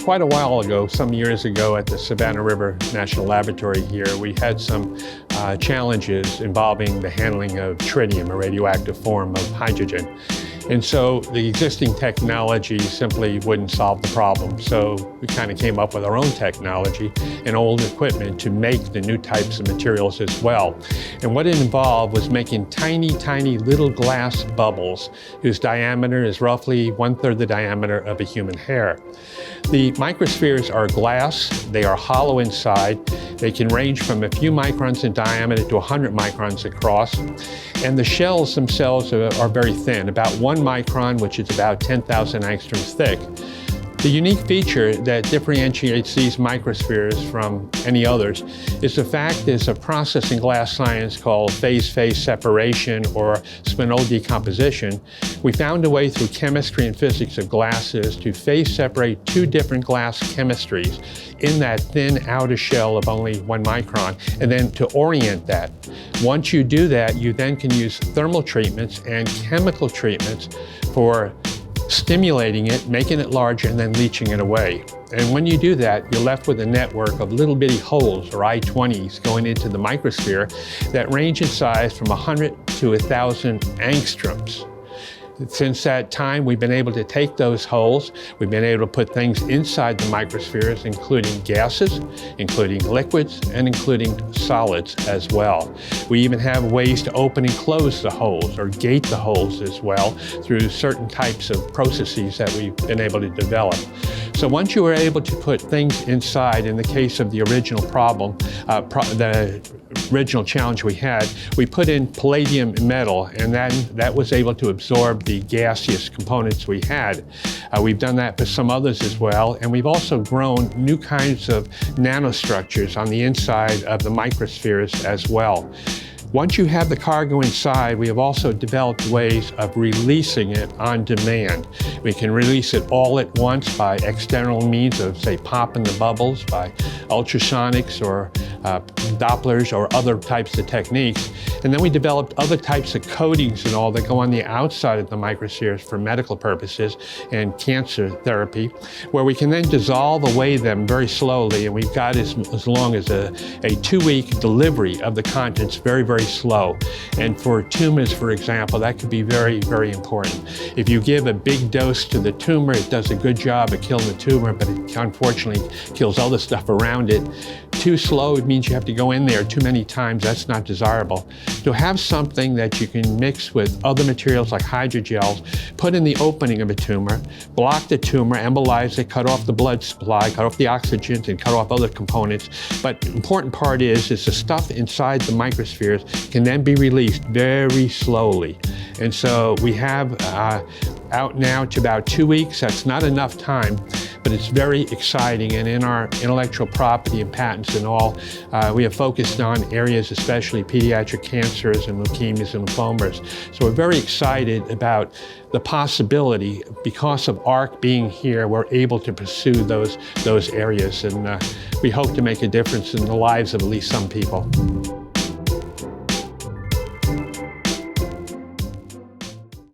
Quite a while ago, some years ago at the Savannah River National Laboratory here, we had some challenges involving the handling of tritium, a radioactive form of hydrogen. And so the existing technology simply wouldn't solve the problem. So we kind of came up with our own technology and old equipment to make the new types of materials as well. And what it involved was making tiny, tiny little glass bubbles whose diameter is roughly 1/3 the diameter of a human hair. The microspheres are glass, they are hollow inside, they can range from a few microns in diameter to 100 microns across, and the shells themselves are very thin, about 1 micron, which is about 10,000 angstroms thick. The unique feature that differentiates these microspheres from any others is the fact there's a process in glass science called phase-phase separation or spinel decomposition. We found a way through chemistry and physics of glasses to phase separate two different glass chemistries in that thin outer shell of only 1 micron, and then to orient that. Once you do that, you then can use thermal treatments and chemical treatments for stimulating it, making it larger, and then leaching it away. And when you do that, you're left with a network of little bitty holes, or I-20s, going into the microsphere that range in size from 100 to 1,000 angstroms. Since that time, we've been able to take those holes, we've been able to put things inside the microspheres, including gases, including liquids, and including solids as well. We even have ways to open and close the holes, or gate the holes as well, through certain types of processes that we've been able to develop. So once you were able to put things inside, in the case of the original problem, the original challenge we had, we put in palladium metal, and then that was able to absorb the gaseous components we had. We've done that for some others as well, and we've also grown new kinds of nanostructures on the inside of the microspheres as well. Once you have the cargo inside, we have also developed ways of releasing it on demand. We can release it all at once by external means of, say, popping the bubbles, by ultrasonics or Dopplers or other types of techniques. And then we developed other types of coatings and all that go on the outside of the microspheres for medical purposes and cancer therapy, where we can then dissolve away them very slowly. And we've got as long as a 2-week delivery of the contents, very, very slow. And for tumors, for example, that could be very, very important. If you give a big dose to the tumor, it does a good job of killing the tumor, but it unfortunately kills other stuff around it. Too slow, it means you have to go in there too many times. That's not desirable. To have something that you can mix with other materials like hydrogels, put in the opening of a tumor, block the tumor, embolize it, cut off the blood supply, cut off the oxygens, and cut off other components. But the important part is the stuff inside the microspheres can then be released very slowly. And so we have out now to about 2 weeks. That's not enough time, but it's very exciting. And in our intellectual property and patents and all, we have focused on areas, especially pediatric cancers and leukemias and lymphomas. So we're very excited about the possibility, because of ARC being here, we're able to pursue those areas. And we hope to make a difference in the lives of at least some people.